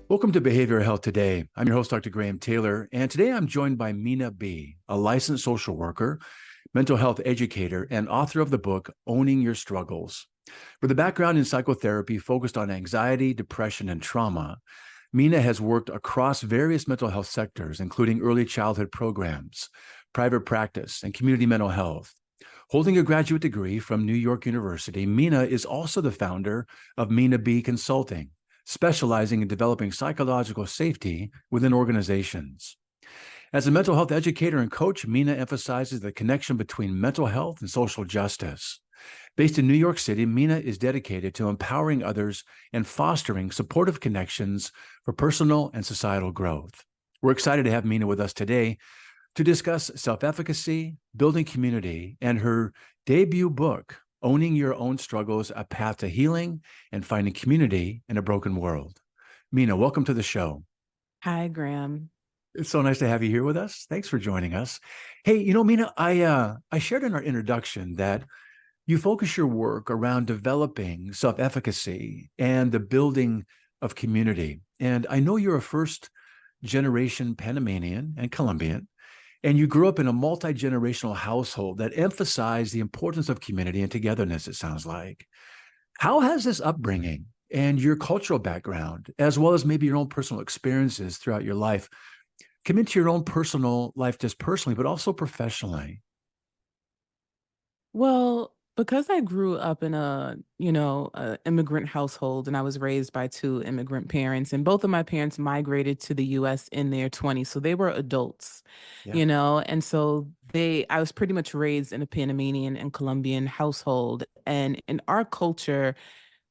Welcome to Behavioral Health Today. I'm your host, Dr. Graham Taylor, and today I'm joined by Minaa B, a licensed social worker, mental health educator, and author of the book, Owning Your Struggles. With a background in psychotherapy focused on anxiety, depression, and trauma, Minaa has worked across various mental health sectors, including early childhood programs, private practice, and community mental health. Holding a graduate degree from New York University, Minaa is also the founder of Minaa B Consulting, specializing in developing psychological safety within organizations. As a mental health educator and coach, Minaa emphasizes the connection between mental health and social justice. Based in New York City, Minaa is dedicated to empowering others and fostering supportive connections for personal and societal growth. We're excited to have Minaa with us today to discuss self-efficacy, building community, and her debut book, Owning Your Own Struggles, A Path to Healing and Finding Community in a Broken World. Minaa, welcome to the show. Hi, Graham. It's so nice to have you here with us. Thanks for joining us. Hey, Minaa, I shared in our introduction that you focus your work around developing self-efficacy and the building of community. And I know you're a first-generation Panamanian and Colombian, and you grew up in a multi-generational household that emphasized the importance of community and togetherness, it sounds like. How has this upbringing and your cultural background, as well as maybe your own personal experiences throughout your life, come into your own personal life, just personally, but also professionally? Well, because I grew up in a immigrant household and I was raised by two immigrant parents, and both of my parents migrated to the US in their 20s. So they were adults, Yeah. and so I was pretty much raised in a Panamanian and Colombian household. And in our culture,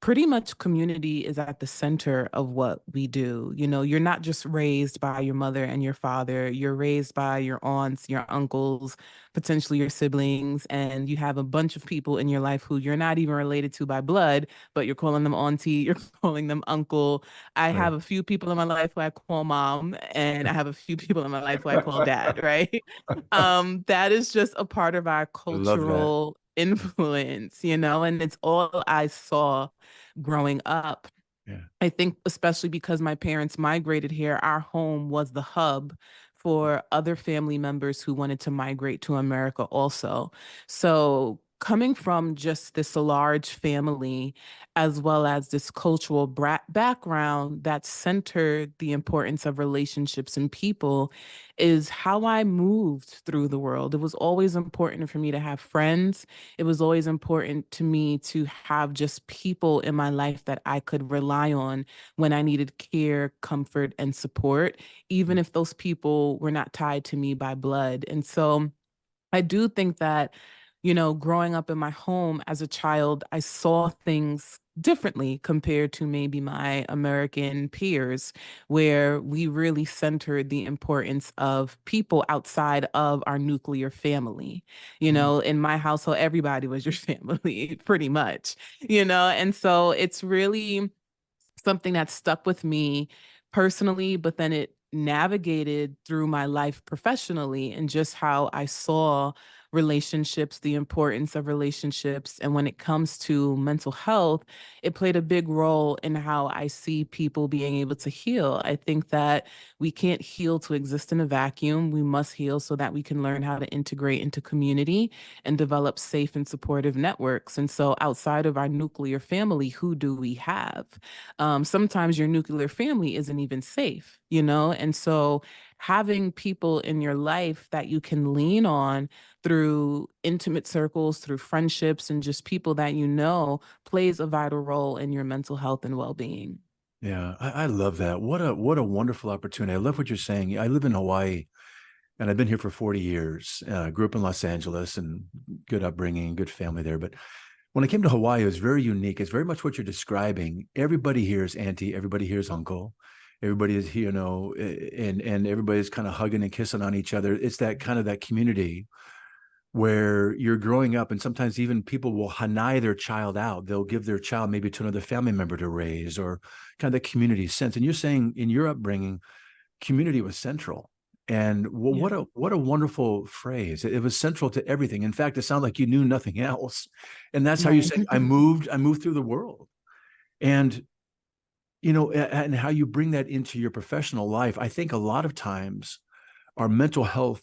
pretty much community is at the center of what we do. You're not just raised by your mother and your father, you're raised by your aunts, your uncles, potentially your siblings, and you have a bunch of people in your life who you're not even related to by blood, but you're calling them auntie, you're calling them uncle. I Right. have a few people in my life who I call mom, and I have a few people in my life who I call dad, right? That is just a part of our I love that. cultural influence, and it's all I saw growing up. Yeah. I think, especially because my parents migrated here, our home was the hub for other family members who wanted to migrate to America also. So, coming from just this large family, as well as this cultural background that centered the importance of relationships and people, is how I moved through the world. It was always important for me to have friends. It was always important to me to have just people in my life that I could rely on when I needed care, comfort, and support, even if those people were not tied to me by blood. And so I do think that, growing up in my home as a child, I saw things differently compared to maybe my American peers, where we really centered the importance of people outside of our nuclear family. Mhm. In my household, everybody was your family, pretty much, and so it's really something that stuck with me personally, but then it navigated through my life professionally and just how I saw relationships, the importance of relationships. And when it comes to mental health, it played a big role in how I see people being able to heal. I think that we can't heal to exist in a vacuum. We must heal so that we can learn how to integrate into community and develop safe and supportive networks. And so outside of our nuclear family, who do we have? Sometimes your nuclear family isn't even safe, And so having people in your life that you can lean on through intimate circles, through friendships, and just people that plays a vital role in your mental health and well-being. Yeah, I love that. What a wonderful opportunity. I love what you're saying. I live in Hawaii and I've been here for 40 years. Grew up in Los Angeles and good upbringing, good family there. But when I came to Hawaii, it was very unique. It's very much what you're describing. Everybody here is auntie, everybody here is uncle, everybody is, and everybody's kind of hugging and kissing on each other. It's that kind of that community where you're growing up, and sometimes even people will hanai their child out. They'll give their child maybe to another family member to raise, or kind of the community sense. And you're saying in your upbringing, community was central. And Yeah. what a wonderful phrase. It was central to everything. In fact, it sounded like you knew nothing else. And that's how you Right. say, I moved through the world. And and how you bring that into your professional life. I think a lot of times our mental health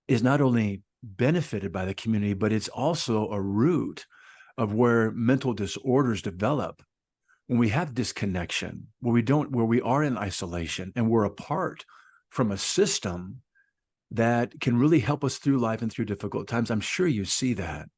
is not only benefited by the community, but it's also a root of where mental disorders develop when we have disconnection, where we are in isolation and we're apart from a system that can really help us through life and through difficult times. I'm sure you see that.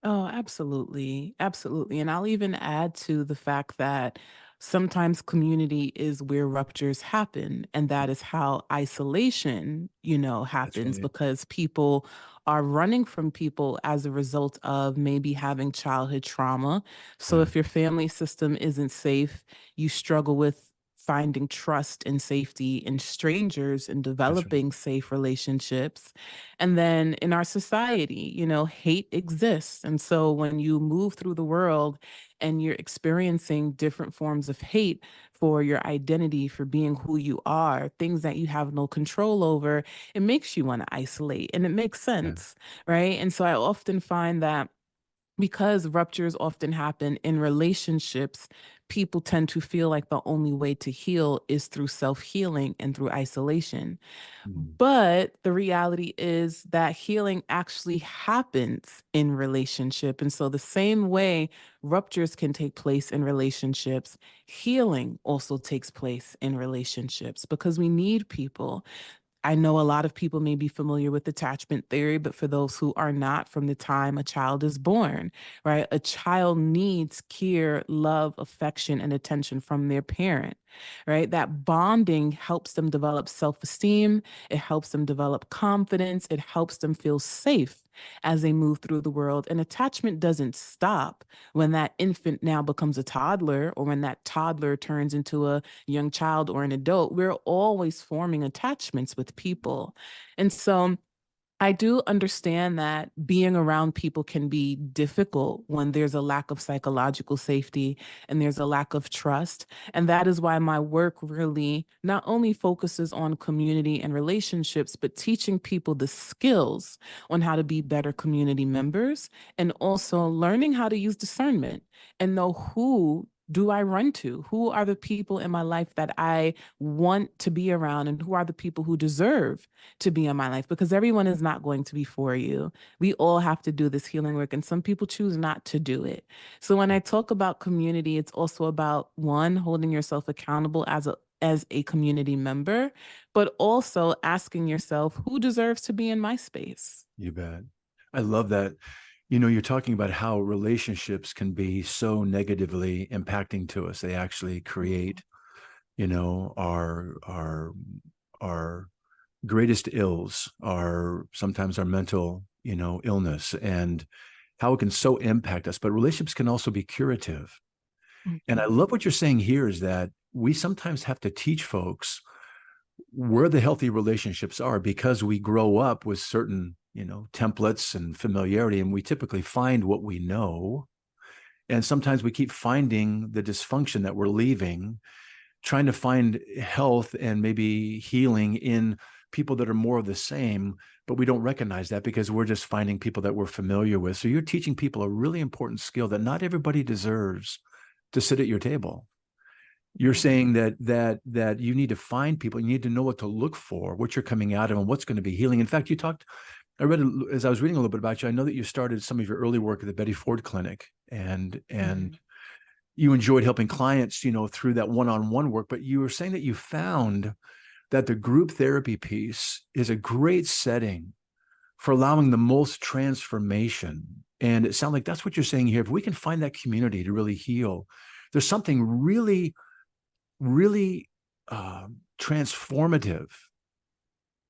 Oh, absolutely. Absolutely. And I'll even add to the fact that sometimes community is where ruptures happen. And that is how isolation, That's happens right. because people are running from people as a result of maybe having childhood trauma. So Yeah. if your family system isn't safe, you struggle with finding trust and safety in strangers and That's right. developing safe relationships. And then in our society, hate exists. And so when you move through the world and you're experiencing different forms of hate for your identity, for being who you are, things that you have no control over, it makes you want to isolate. And it makes Yeah. sense, right? And so I often find that because ruptures often happen in relationships, people tend to feel like the only way to heal is through self healing and through isolation. Mm. But the reality is that healing actually happens in relationship. And so the same way ruptures can take place in relationships, healing also takes place in relationships because we need people. I know a lot of people may be familiar with attachment theory, but for those who are not, from the time a child is born, right? A child needs care, love, affection, and attention from their parent, right? That bonding helps them develop self esteem. It helps them develop confidence. It helps them feel safe as they move through the world. And attachment doesn't stop when that infant now becomes a toddler or when that toddler turns into a young child or an adult. We're always forming attachments with people. And so I do understand that being around people can be difficult when there's a lack of psychological safety and there's a lack of trust. And that is why my work really not only focuses on community and relationships, but teaching people the skills on how to be better community members and also learning how to use discernment and know who do I run to? Who are the people in my life that I want to be around and who are the people who deserve to be in my life because everyone is not going to be for you. We all have to do this healing work, and some people choose not to do it. So when I talk about community, it's also about one, holding yourself accountable as a community member, but also asking yourself who deserves to be in my space. You bet. I love that. You're talking about how relationships can be so negatively impacting to us. They actually create, our greatest ills are sometimes our mental, illness and how it can so impact us. But relationships can also be curative. And I Mhm. love what you're saying here is that we sometimes have to teach folks where the healthy relationships are because we grow up with certain, templates and familiarity, and we typically find what we know. And sometimes we keep finding the dysfunction that we're leaving, trying to find health and maybe healing in people that are more of the same, but we don't recognize that because we're just finding people that we're familiar with. So you're teaching people a really important skill that not everybody deserves to sit at your table. You're saying that you need to find people, you need to know what to look for, what you're coming out of, and what's going to be healing. In fact, I read as I was reading a little bit about you. I know that you started some of your early work at the Betty Ford Clinic, and Mhm. you enjoyed helping clients, through that one-on-one work. But you were saying that you found that the group therapy piece is a great setting for allowing the most transformation. And it sounds like that's what you're saying here. If we can find that community to really heal, there's something really really transformative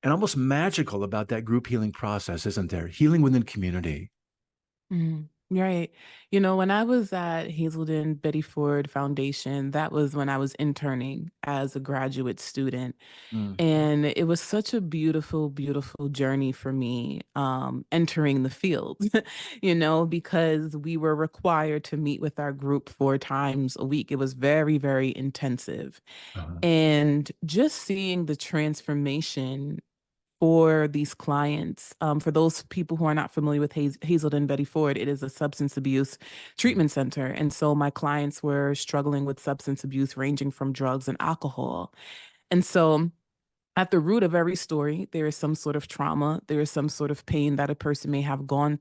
and almost magical about that group healing process, isn't there? Healing within community. Right. When I was at Hazelden Betty Ford Foundation, that was when I was interning as a graduate student. Mm. And it was such a beautiful, beautiful journey for me entering the field, because we were required to meet with our group 4 times a week. It was very, very intensive. Uh-huh. And just seeing the transformation for these clients. For those people who are not familiar with Hazelden Betty Ford, it is a substance abuse treatment center. And so my clients were struggling with substance abuse ranging from drugs and alcohol. And so at the root of every story, there is some sort of trauma, there is some sort of pain that a person may have gone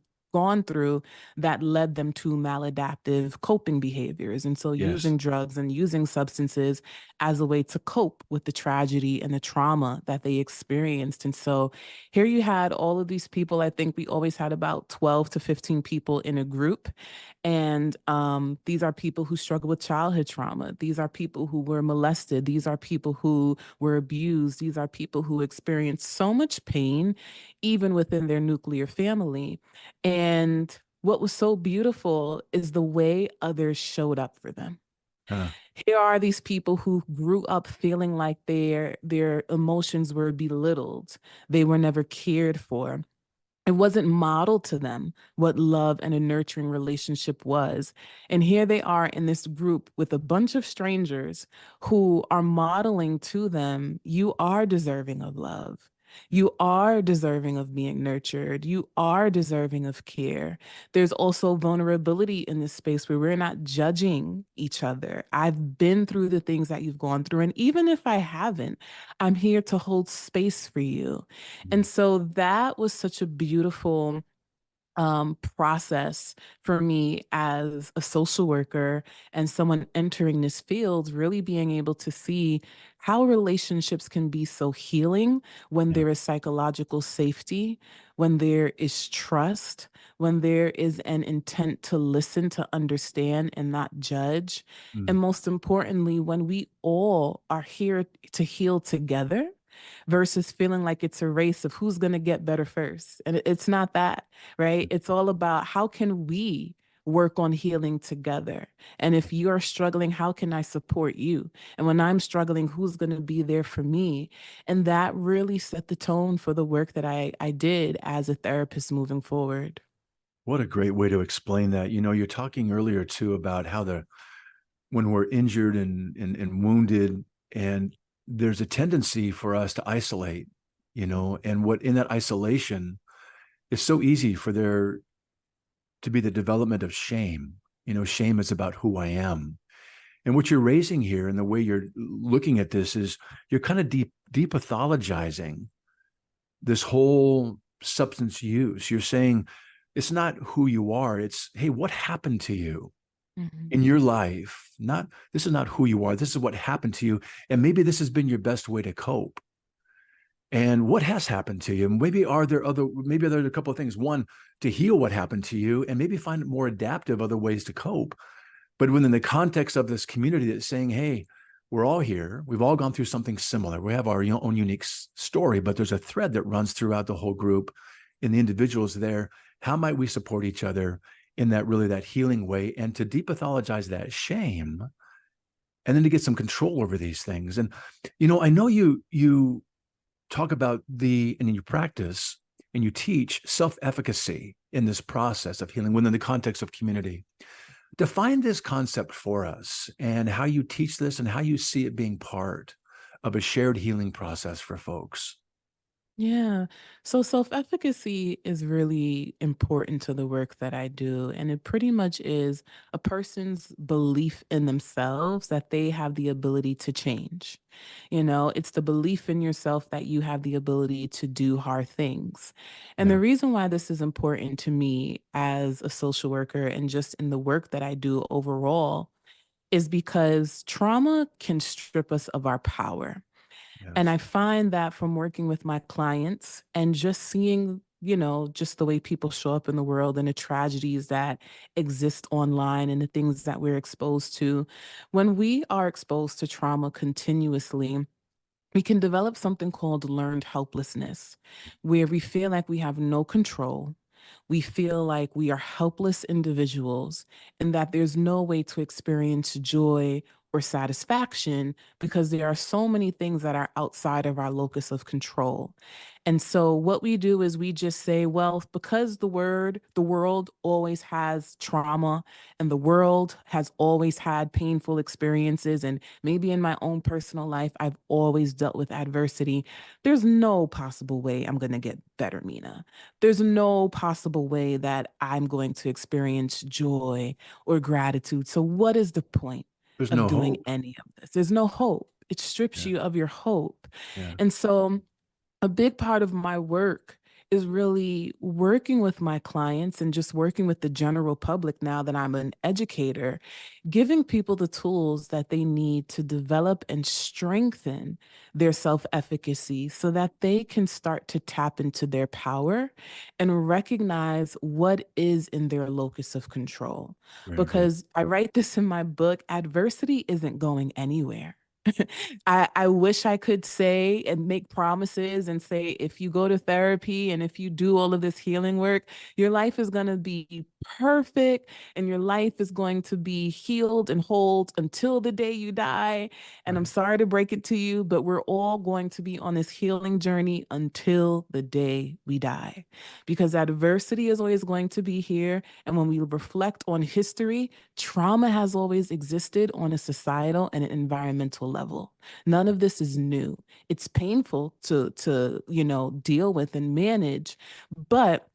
through that led them to maladaptive coping behaviors. And so Yes. using drugs and using substances as a way to cope with the tragedy and the trauma that they experienced. And so here you had all of these people. I think we always had about 12 to 15 people in a group. And these are people who struggle with childhood trauma. These are people who were molested. These are people who were abused. These are people who experienced so much pain, even within their nuclear family. And what was so beautiful is the way others showed up for them. Uh, Here are these people who grew up feeling like their emotions were belittled. They were never cared for. It wasn't modeled to them what love and a nurturing relationship was. And here they are in this group with a bunch of strangers who are modeling to them, you are deserving of love. You are deserving of being nurtured. You are deserving of care. There's also vulnerability in this space where we're not judging each other. I've been through the things that you've gone through. And even if I haven't, I'm here to hold space for you. And so that was such a beautiful process for me as a social worker and someone entering this field, really being able to see how relationships can be so healing when yeah. there is psychological safety, when there is trust, when there is an intent to listen, to understand, and not judge. Mm. And most importantly, when we all are here to heal together versus feeling like it's a race of who's going to get better first. And it's not that, right? It's all about how can we work on healing together? And if you're struggling, how can I support you? And when I'm struggling, who's going to be there for me? And that really set the tone for the work that I did as a therapist moving forward. What a great way to explain that. You know, you're talking earlier too about how when we're injured and wounded, and there's a tendency for us to isolate, and what in that isolation is so easy for there to be the development of shame. Shame is about who I am. And what you're raising here and the way you're looking at this is you're kind of depathologizing this whole substance use. You're saying it's not who you are. It's, hey, what happened to you Mhm. in your life? Not, this is not who you are. This is what happened to you. And maybe this has been your best way to cope. And what has happened to you? Maybe there are a couple of things. One, to heal what happened to you and maybe find more adaptive other ways to cope. But within the context of this community that's saying, hey, we're all here. We've all gone through something similar. We have our own unique story, but there's a thread that runs throughout the whole group and the individuals there. How might we support each other in that healing way, and to depathologize that shame, and then to get some control over these things? And, I know you talk about and you practice and you teach self-efficacy in this process of healing within the context of community. Define this concept for us and how you teach this and how you see it being part of a shared healing process for folks. Yeah. So self-efficacy is really important to the work that I do. And it pretty much is a person's belief in themselves that they have the ability to change. It's the belief in yourself that you have the ability to do hard things. And the Yeah. reason why this is important to me as a social worker and just in the work that I do overall is because trauma can strip us of our power. And I Yes. find that from working with my clients and just seeing, just the way people show up in the world and the tragedies that exist online and the things that we're exposed to, when we are exposed to trauma continuously, we can develop something called learned helplessness, where we feel like we have no control. We feel like we are helpless individuals and that there's no way to experience joy or satisfaction because there are so many things that are outside of our locus of control. And so what we do is we just say, well, because the world always has trauma and the world has always had painful experiences, and maybe in my own personal life, I've always dealt with adversity. There's no possible way I'm going to get better, Mina. There's no possible way that I'm going to experience joy or gratitude. So what is the point There's of no doing hope. any of this? There's no hope. It strips Yeah. you of your hope. Yeah. And so a big part of my work is really working with my clients and just working with the general public now that I'm an educator, giving people the tools that they need to develop and strengthen their self-efficacy so that they can start to tap into their power and recognize what is in their locus of control. Very good. Because I write this in my book, adversity isn't going anywhere. I wish I could say and make promises and say, if you go to therapy and if you do all of this healing work, your life is going to be perfect and your life is going to be healed and whole until the day you die. And I'm Right. sorry to break it to you, but we're all going to be on this healing journey until the day we die, because adversity is always going to be here. And when we reflect on history, trauma has always existed on a societal and an environmental level. None of this is new. It's painful to deal with and manage, but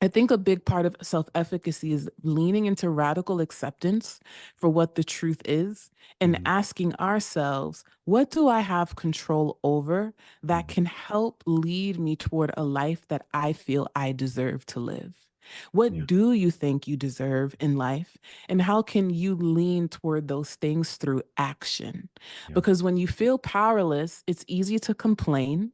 I think a big part of self-efficacy is leaning into radical acceptance for what the truth is and Mhm. asking ourselves, what do I have control over that Mhm. can help lead me toward a life that I feel I deserve to live? Yeah. What do you think you deserve in life? And how can you lean toward those things through action? Yeah. Because when you feel powerless, it's easy to complain,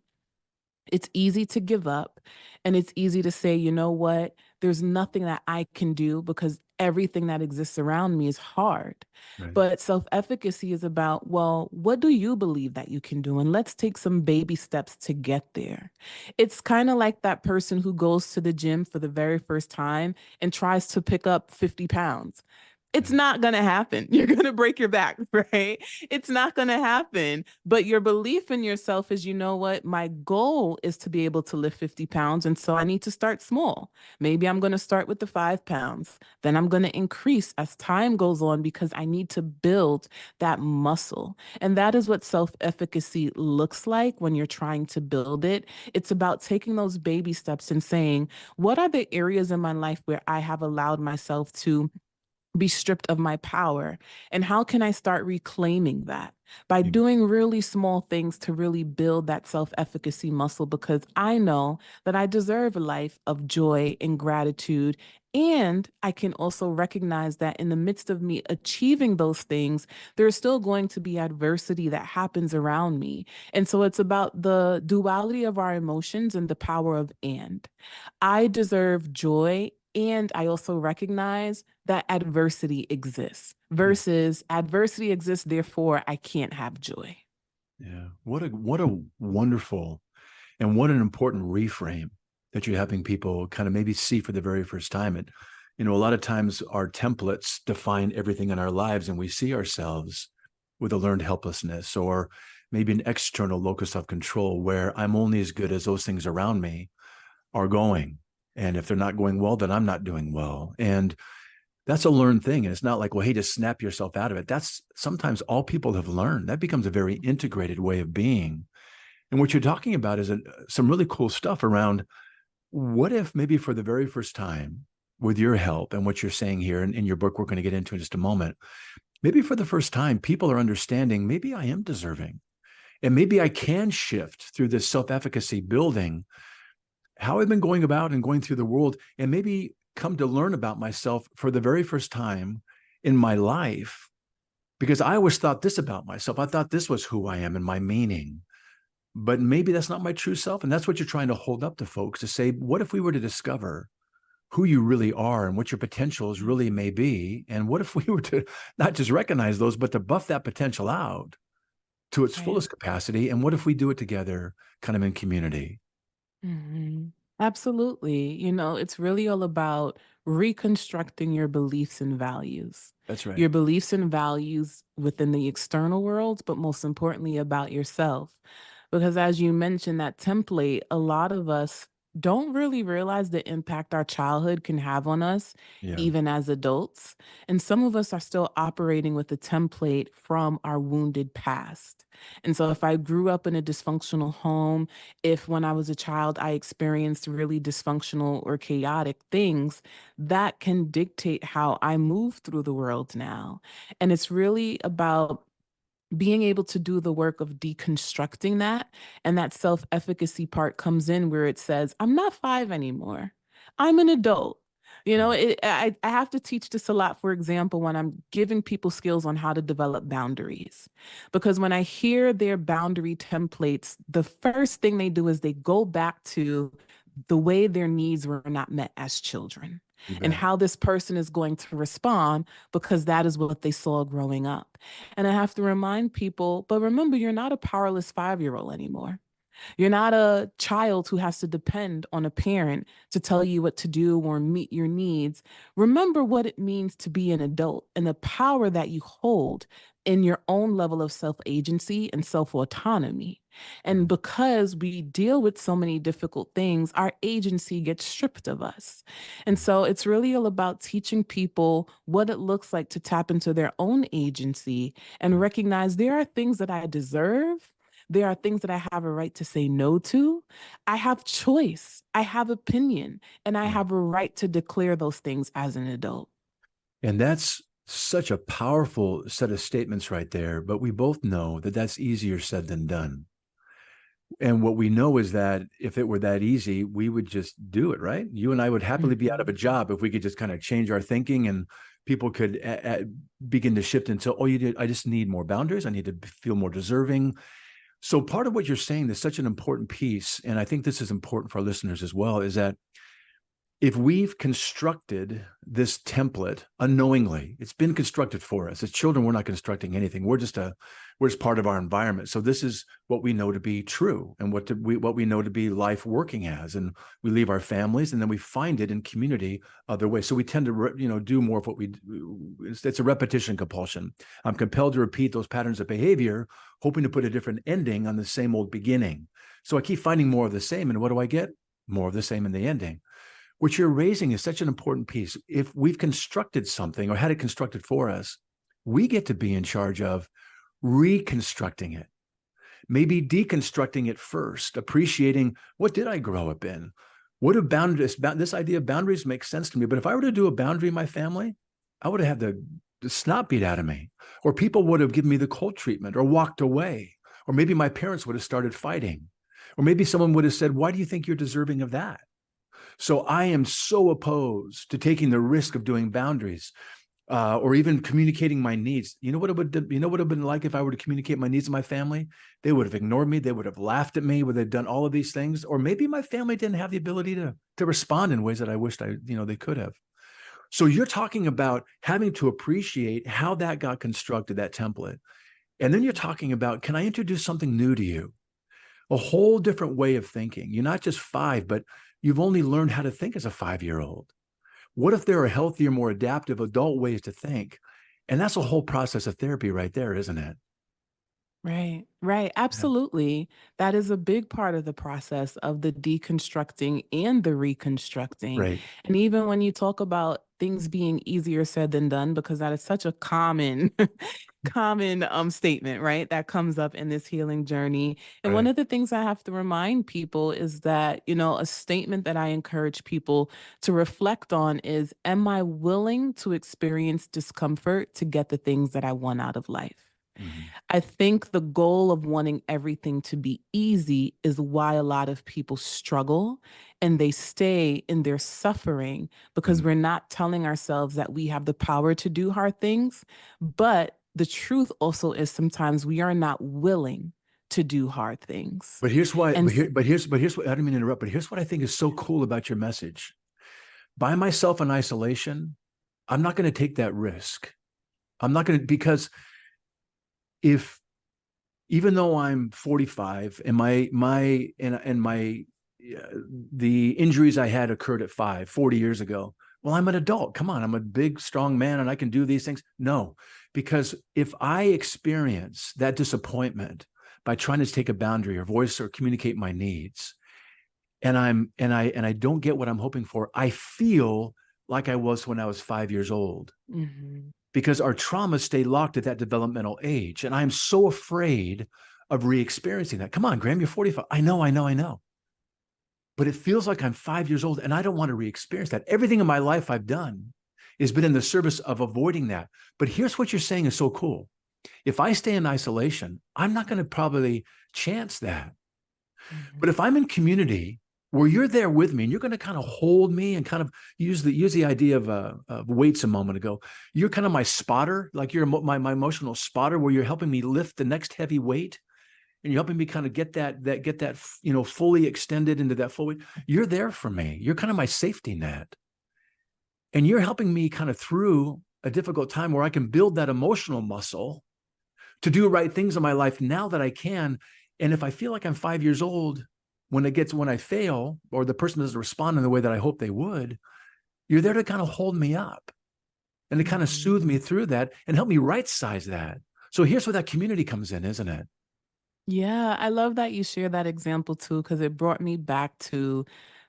it's easy to give up, and it's easy to say, you know what? There's nothing that I can do because everything that exists around me is hard. Right. But self efficacy is about, well, what do you believe that you can do? And let's take some baby steps to get there. It's kind of like that person who goes to the gym for the very first time and tries to pick up 50 pounds. It's Right. not going to happen. You're going to break your back, right? It's not going to happen. But your belief in yourself is, you know what? My goal is to be able to lift 50 pounds. And so I need to start small. Maybe I'm going to start with the 5 pounds. Then I'm going to increase as time goes on because I need to build that muscle. And that is what self efficacy looks like when you're trying to build it. It's about taking those baby steps and saying, what are the areas in my life where I have allowed myself to be stripped of my power? And how can I start reclaiming that by Yeah. doing really small things to really build that self efficacy muscle? Because I know that I deserve a life of joy and gratitude. And I can also recognize that in the midst of me achieving those things, there's still going to be adversity that happens around me. And so it's about the duality of our emotions and the power of and. I deserve joy. And I also recognize that adversity exists Yeah. versus adversity exists, therefore I can't have joy. Yeah. What a wonderful and what an important reframe that you're having people kind of maybe see for the very first time. And a lot of times our templates define everything in our lives, and we see ourselves with a learned helplessness or maybe an external locus of control where I'm only as good as those things around me are going. And if they're not going well, then I'm not doing well. And that's a learned thing. And it's not like, well, hey, just snap yourself out of it. That's sometimes all people have learned. That becomes a very integrated way of being. And what you're talking about is some really cool stuff around what if maybe for the very first time, with your help and what you're saying here in your book, we're going to get into in just a moment, maybe for the first time, people are understanding maybe I am deserving. And maybe I can shift through this self efficacy building how I've been going about and going through the world, and maybe come to learn about myself for the very first time in my life. Because I always thought this about myself. I thought this was who I am and my meaning. But maybe that's not my true self. And that's what you're trying to hold up to folks to say, what if we were to discover who you really are and what your potentials really may be? And what if we were to not just recognize those, but to buff that potential out to its Right. fullest capacity? And what if we do it together kind of in community? Mhm. Absolutely. It's really all about reconstructing your beliefs and values. That's right. Your beliefs and values within the external world, but most importantly about yourself. Because as you mentioned, that template, a lot of us don't really realize the impact our childhood can have on us, Yeah. even as adults. And some of us are still operating with a template from our wounded past. And so if I grew up in a dysfunctional home, if when I was a child I experienced really dysfunctional or chaotic things, that can dictate how I move through the world now. And it's really about being able to do the work of deconstructing that. And that self efficacy part comes in where it says, I'm not five anymore. I'm an adult. Mhm. I have to teach this a lot, for example, when I'm giving people skills on how to develop boundaries. Because when I hear their boundary templates, the first thing they do is they go back to the way their needs were not met as children You and bet. how this person is going to respond because that is what they saw growing up. And I have to remind people, but remember, you're not a powerless 5 year old anymore. You're not a child who has to depend on a parent to tell you what to do or meet your needs. Remember what it means to be an adult and the power that you hold in your own level of self agency and self autonomy. And Mhm. because we deal with so many difficult things, our agency gets stripped of us. And Mhm. so it's really all about teaching people what it looks like to tap into their own agency and Mhm. recognize there are things that I deserve. There are things that I have a right to say no to. I have choice. I have opinion, and I Yeah. have a right to declare those things as an adult. And that's such a powerful set of statements right there. But we both know that that's easier said than done. And what we know is that if it were that easy, we would just do it, right? You and I would happily be out of a Mhm. job if we could just kind of change our thinking and people could begin to shift into, oh, you did. I just need more boundaries. I need to feel more deserving. So part of what you're saying is such an important piece. And I think this is important for our listeners as well, is that if we've constructed this template unknowingly, it's been constructed for us. As children, we're not constructing anything. We're just part of our environment. So this is what we know to be true and what we know to be life working as. And we leave our families and then we find it in community other ways. So we tend to do more of what we do. It's a repetition compulsion. I'm compelled to repeat those patterns of behavior, hoping to put a different ending on the same old beginning. So I keep finding more of the same. And what do I get? More of the same in the ending. What you're raising is such an important piece. If we've constructed something or had it constructed for us, we get to be in charge of reconstructing it, maybe deconstructing it first, appreciating what did I grow up in? What do boundaries, this idea of boundaries makes sense to me. But if I were to do a boundary in my family, I would have had the snot beat out of me, or people would have given me the cold treatment or walked away, or maybe my parents would have started fighting, or maybe someone would have said, why do you think you're deserving of that? So I am so opposed to taking the risk of doing boundaries or even communicating my needs. You know what it would have been like if I were to communicate my needs to my family? They would have ignored me. They would have laughed at me. Would they have done all of these things? Or maybe my family didn't have the ability to respond in ways that I wished they could have. So you're talking about having to appreciate how that got constructed, that template. And then you're talking about, can I introduce something new to you? A whole different way of thinking. You're not just five, but you've only learned how to think as a 5 year old. What if there are healthier, more adaptive adult ways to think? And that's a whole process of therapy right there, isn't it? Right, right. Yeah. Absolutely. That is a big part of the process of the deconstructing and the reconstructing. Right. And even when you talk about things being easier said than done, because that is such a common, common statement, right? That comes up in this healing journey. And one Right. of the things I have to remind people is that, a statement that I encourage people to reflect on is, am I willing to experience discomfort to get the things that I want out of life? Mhm. I think the goal of wanting everything to be easy is why a lot of people struggle and they stay in their suffering because Mhm. we're not telling ourselves that we have the power to do hard things. But the truth also is sometimes we are not willing to do hard things. But here's why, And but here's what I don't mean to interrupt, but here's what I think is so cool about your message. By myself in isolation, I'm not going to take that risk. I'm not going to, because if even though I'm 45 and my the injuries I had occurred at 40 years ago. Well, I'm an adult. Come on, I'm a big, strong man and I can do these things. No, because if I experience that disappointment by trying to take a boundary or voice or communicate my needs, and I don't get what I'm hoping for, I feel like I was when I was 5 years old, Mm-hmm. because our traumas stay locked at that developmental age. And I'm so afraid of re-experiencing that. Come on, Graham, you're 45. I know. But it feels like I'm 5 years old and I don't want to re-experience that. Everything in my life I've done has been in the service of avoiding that. But here's what you're saying is so cool. If I stay in isolation, I'm not going to probably chance that. Mm-hmm. But if I'm in community where you're there with me and you're going to kind of hold me and kind of use the idea of weights a moment ago, you're kind of my spotter, like you're my emotional spotter, where you're helping me lift the next heavy weight and you're helping me kind of get that fully extended into that full weight. You're there for me. You're kind of my safety net, and you're helping me kind of through a difficult time where I can build that emotional muscle to do right things in my life now that I can. And if I feel like I'm 5 years old when I fail or the person doesn't respond in the way that I hope they would, you're there to kind of hold me up and to kind of Mm-hmm. soothe me through that and help me right size that. So here's where that community comes in, isn't it? Yeah, I love that you share that example too, because it brought me back to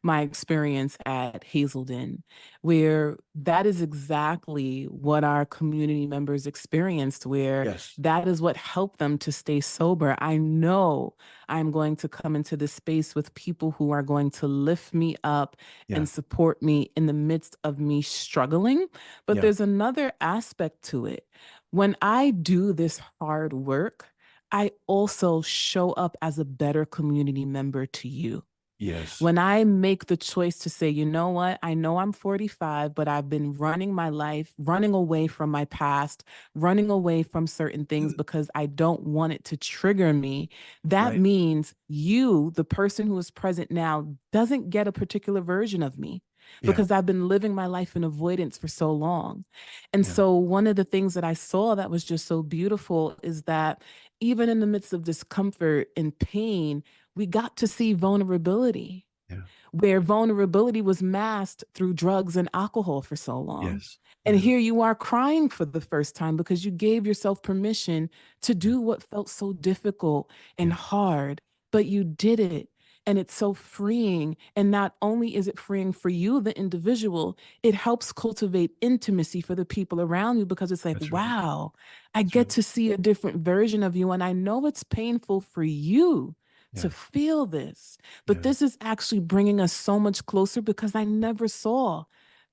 my experience at Hazelden, where that is exactly what our community members experienced, where Yes. that is what helped them to stay sober. I know I'm going to come into this space with people who are going to lift me up Yeah. and support me in the midst of me struggling. But Yeah. there's another aspect to it. When I do this hard work, I also show up as a better community member to you. Yes. When I make the choice to say, you know what, I know I'm 45, but I've been running my life, running away from my past, running away from certain things because I don't want it to trigger me. That Right. means you, the person who is present now, doesn't get a particular version of me Yeah. because I've been living my life in avoidance for so long. And Yeah. so, one of the things that I saw that was just so beautiful is that even in the midst of discomfort and pain, we got to see vulnerability, Yeah. where vulnerability was masked through drugs and alcohol for so long. Yes. And Yeah. here you are crying for the first time because you gave yourself permission to Yeah. do what felt so difficult and Yeah. hard, but you did it. And it's so freeing. And not only is it freeing for you, the individual, it helps cultivate intimacy for the people around you because it's like, That's right. wow, I That's right. get to see a different version of you. And I know it's painful for you to Yes. feel this, but Yeah. this is actually bringing us so much closer because I never saw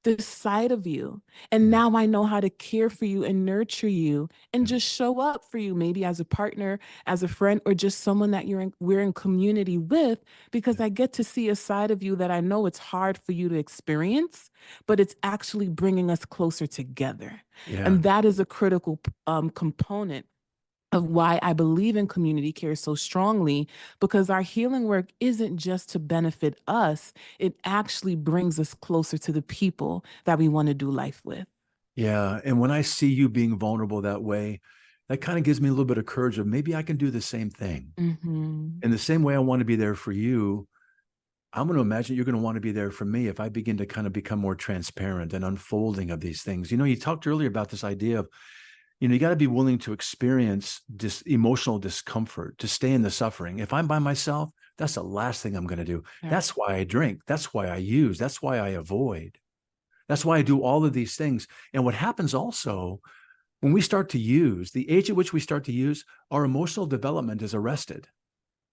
this side of you. And Yeah. now I know how to care for you and nurture you and Yeah. just show up for you, maybe as a partner, as a friend, or just someone that we're in community with, because Yeah. I get to see a side of you that I know it's hard for you to experience, but it's actually bringing us closer together. Yeah. And that is a critical component of why I believe in community care so strongly, because our healing work isn't just to benefit us, it actually brings us closer to the people that we want to do life with. Yeah. And when I see you being vulnerable that way, that kind of gives me a little bit of courage of maybe I can do the same thing. Mm-hmm. In the same way I want to be there for you, I'm going to imagine you're going to want to be there for me if I begin to kind of become more transparent and unfolding of these things. You talked earlier about this idea of, you got to be willing to experience emotional discomfort, to stay in the suffering. If I'm by myself, that's the last thing I'm going to do. Right. That's why I drink. That's why I use. That's why I avoid. That's why I do all of these things. And what happens also when we start to use, the age at which we start to use, our emotional development is arrested.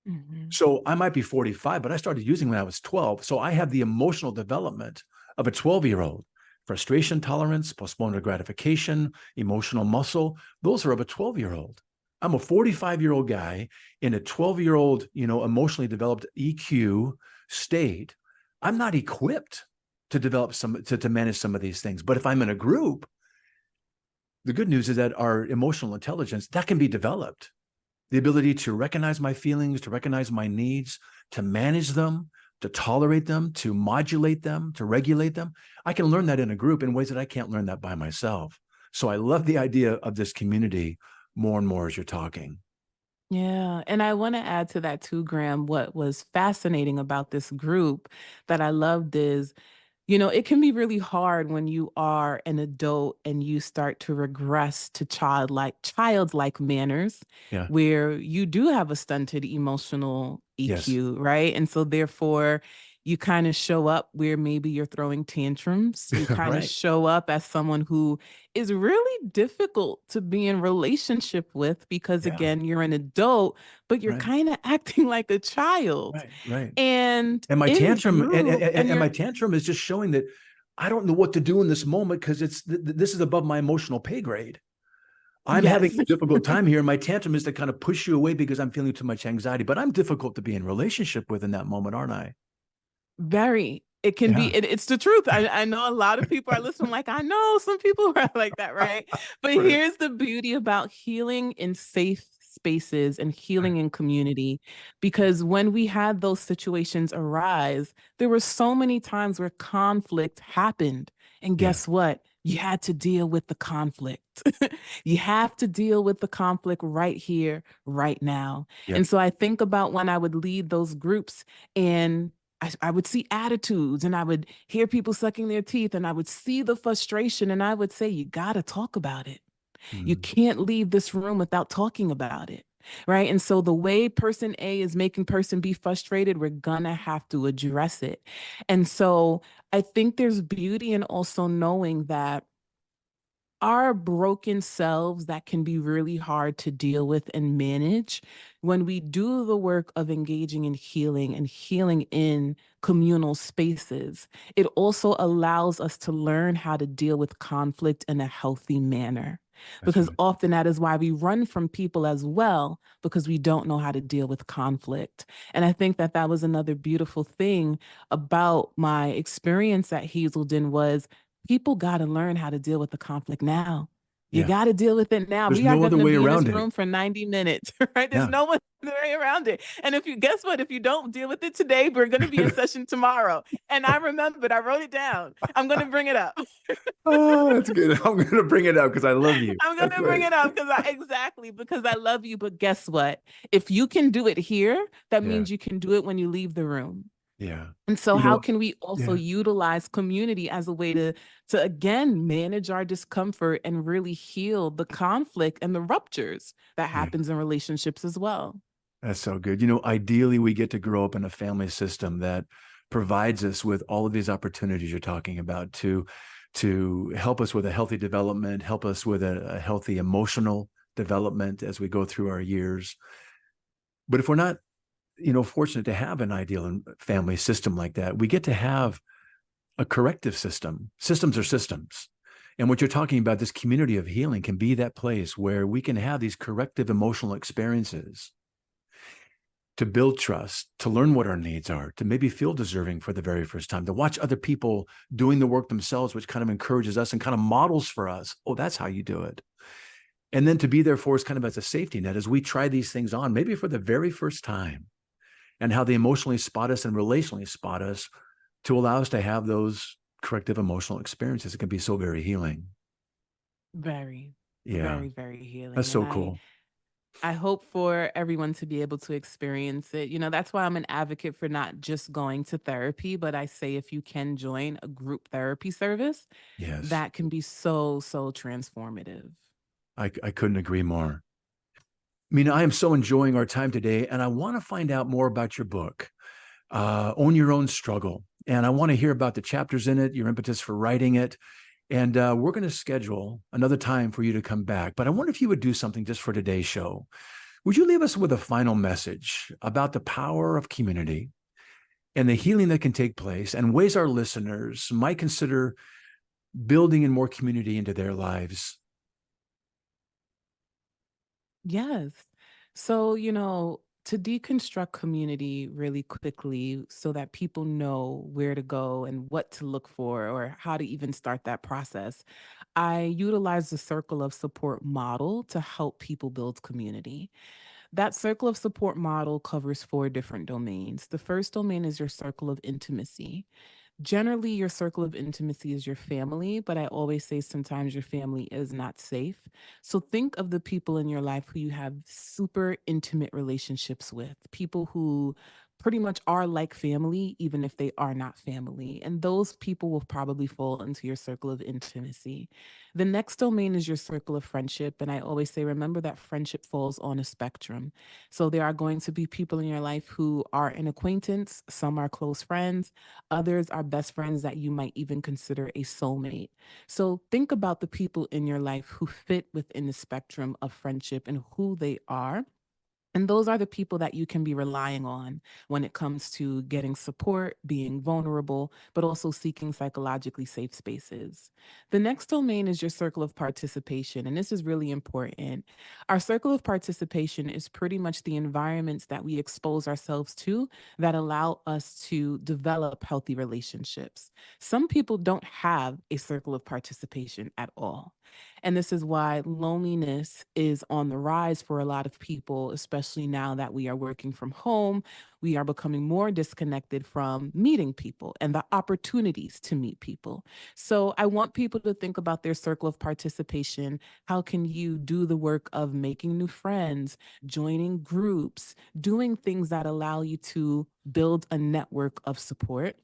Mm-hmm. So I might be 45, but I started using when I was 12. So I have the emotional development of a 12-year-old. Frustration tolerance, postponement gratification, emotional muscle, those are of a 12-year-old. I'm a 45-year-old guy in a 12-year-old, emotionally developed EQ state. I'm not equipped to develop to manage some of these things. But if I'm in a group, the good news is that our emotional intelligence that can be developed, the ability to recognize my feelings, to recognize my needs, to manage them, to tolerate them, to modulate them, to regulate them. I can learn that in a group in ways that I can't learn that by myself. So I love the idea of this community more and more as you're talking. Yeah. And I want to add to that too, Graham. What was fascinating about this group that I loved is, it can be really hard when you are an adult and you start to regress to childlike manners Yeah. where you do have a stunted emotional Yes. EQ, right? And so therefore you kind of show up where maybe you're throwing tantrums. You kind of Right. show up as someone who is really difficult to be in relationship with because Yeah. again, you're an adult, but you're Right. kind of acting like a child. Right. Right. And And my in tantrum and, and, group, and and you're my tantrum is just showing that I don't know what to do in this moment because this is above my emotional pay grade. I'm having yes. a difficult time here. And my tantrum is to kind of push you away because I'm feeling too much anxiety, but I'm difficult to be in relationship with in that moment, aren't I? Very. It can Yeah. be, it's the truth. I know a lot of people are listening, like, I know some people are like that, right? But Right. here's the beauty about healing in safe spaces and healing in community. Because when we had those situations arise, there were so many times where conflict happened. And Yeah. guess what? You had to deal with the conflict. You have to deal with the conflict right here, right now. Yep. And so I think about when I would lead those groups and I would see attitudes and I would hear people sucking their teeth and I would see the frustration and I would say, you got to talk about it. You Mm. can't leave this room without talking about it. Right. And so the way person A is making person B frustrated, we're going to have to address it. And so I think there's beauty in also knowing that our broken selves that can be really hard to deal with and manage when we do the work of engaging in healing and healing in communal spaces. It also allows us to learn how to deal with conflict in a healthy manner. That's Because right. often that is why we run from people as well, because we don't know how to deal with conflict. And I think that that was another beautiful thing about my experience at Hazelden was people got to learn how to deal with the conflict now. You Yeah. got to deal with it now. There's We are no going other to way be in around this it. room for 90 minutes, right? There's Yeah. no one way around it. And if you guess what, if you don't deal with it today, we're going to be in session tomorrow. And I remembered, I wrote it down. I'm going to bring it up. Oh, that's good. I'm going to bring it up because I love you. I'm going That's to bring right. it up because I love you. But guess what? If you can do it here, that Yeah. means you can do it when you leave the room. Yeah. And so You how know, can we also yeah. utilize community as a way to again manage our discomfort and really heal the conflict and the ruptures that Yeah. happens in relationships as well? That's so good. Ideally, we get to grow up in a family system that provides us with all of these opportunities you're talking about to help us with a healthy development, help us with a healthy emotional development as we go through our years. But if we're not, fortunate to have an ideal family system like that, we get to have a corrective system. Systems are systems. And what you're talking about, this community of healing can be that place where we can have these corrective emotional experiences to build trust, to learn what our needs are, to maybe feel deserving for the very first time, to watch other people doing the work themselves, which kind of encourages us and kind of models for us. Oh, that's how you do it. And then to be there for us kind of as a safety net as we try these things on, maybe for the very first time, and how they emotionally spot us and relationally spot us to allow us to have those corrective emotional experiences. It can be so very healing. Very, Yeah, very, very that's healing. And so cool. I hope for everyone to be able to experience it. That's why I'm an advocate for not just going to therapy, but I say if you can join a group therapy service, Yes, that can be so, so transformative. I couldn't agree more. Mina, I am so enjoying our time today, and I want to find out more about your book, Own Your Own Struggle. And I want to hear about the chapters in it, your impetus for writing it. And we're going to schedule another time for you to come back. But I wonder if you would do something just for today's show. Would you leave us with a final message about the power of community and the healing that can take place and ways our listeners might consider building in more community into their lives? Yes. So, to deconstruct community really quickly so that people know where to go and what to look for or how to even start that process, I utilize the circle of support model to help people build community. That circle of support model covers four different domains. The first domain is your circle of intimacy. Generally, your circle of intimacy is your family, but I always say sometimes your family is not safe. So think of the people in your life who you have super intimate relationships with, people who pretty much are like family, even if they are not family. And those people will probably fall into your circle of intimacy. The next domain is your circle of friendship. And I always say, remember that friendship falls on a spectrum. So there are going to be people in your life who are an acquaintance, some are close friends. Others are best friends that you might even consider a soulmate. So think about the people in your life who fit within the spectrum of friendship and who they are. And those are the people that you can be relying on when it comes to getting support, being vulnerable, but also seeking psychologically safe spaces. The next domain is your circle of participation. And this is really important. Our circle of participation is pretty much the environments that we expose ourselves to that allow us to develop healthy relationships. Some people don't have a circle of participation at all. And this is why loneliness is on the rise for a lot of people, especially now that we are working from home. We are becoming more disconnected from meeting people and the opportunities to meet people. So I want people to think about their circle of participation. How can you do the work of making new friends, joining groups, doing things that allow you to build a network of support?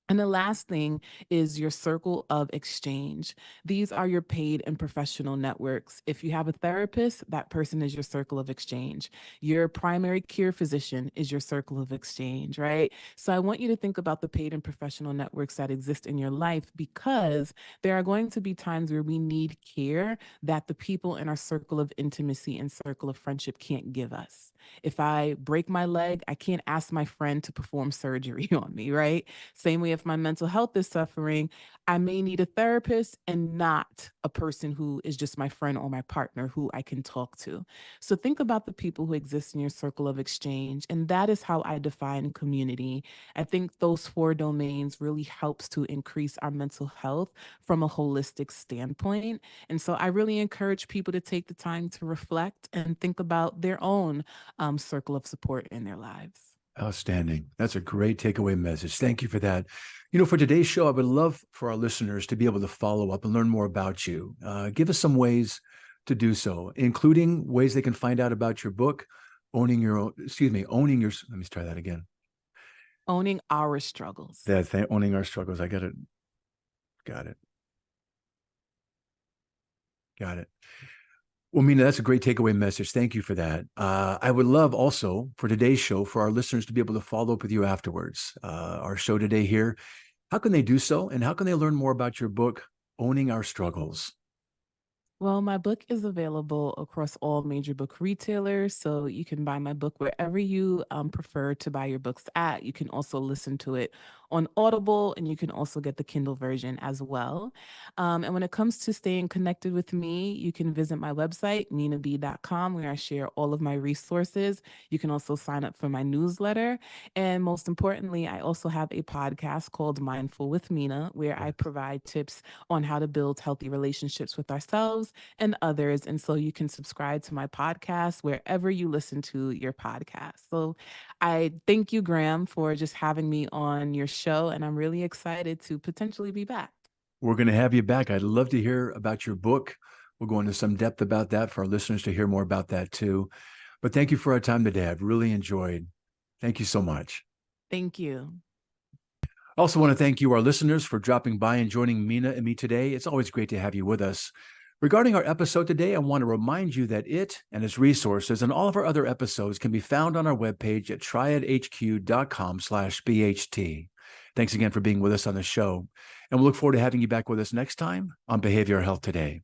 And the last thing is your circle of exchange. These are your paid and professional networks. If you have a therapist, that person is your circle of exchange. Your primary care physician is your circle of exchange, right? So I want you to think about the paid and professional networks that exist in your life, because there are going to be times where we need care that the people in our circle of intimacy and circle of friendship can't give us. If I break my leg, I can't ask my friend to perform surgery on me, right? Same way, if my mental health is suffering, I may need a therapist and not a person who is just my friend or my partner who I can talk to. So think about the people who exist in your circle of exchange. And that is how I define community. I think those four domains really helps to increase our mental health from a holistic standpoint. And so I really encourage people to take the time to reflect and think about their own circle of support in their lives. Outstanding. That's a great takeaway message. Thank you for that. For today's show, I would love for our listeners to be able to follow up and learn more about you. Give us some ways to do so, including ways they can find out about your book, owning your, let me try that again. Owning our struggles. Owning our struggles. I got it. Got it. Got it. Well, Mina, that's a great takeaway message. Thank you for that. I would love also for today's show for our listeners to be able to follow up with you afterwards. Our show today here, how can they do so? And how can they learn more about your book, Owning Our Struggles? Well, my book is available across all major book retailers, so you can buy my book wherever you prefer to buy your books at. You can also listen to it on Audible, and you can also get the Kindle version as well. And when it comes to staying connected with me, you can visit my website, minab.com, where I share all of my resources. You can also sign up for my newsletter. And most importantly, I also have a podcast called Mindful with Mina, where I provide tips on how to build healthy relationships with ourselves and others. And so you can subscribe to my podcast wherever you listen to your podcast. So I thank you, Graham, for just having me on your show. And I'm really excited to potentially be back. We're going to have you back. I'd love to hear about your book. We'll go into some depth about that for our listeners to hear more about that too. But thank you for our time today. I've really enjoyed. Thank you so much. Thank you. I also want to thank you, our listeners, for dropping by and joining Mina and me today. It's always great to have you with us. Regarding our episode today, I want to remind you that it and its resources and all of our other episodes can be found on our webpage at triadhq.com/BHT. Thanks again for being with us on the show. And we'll look forward to having you back with us next time on Behavioral Health Today.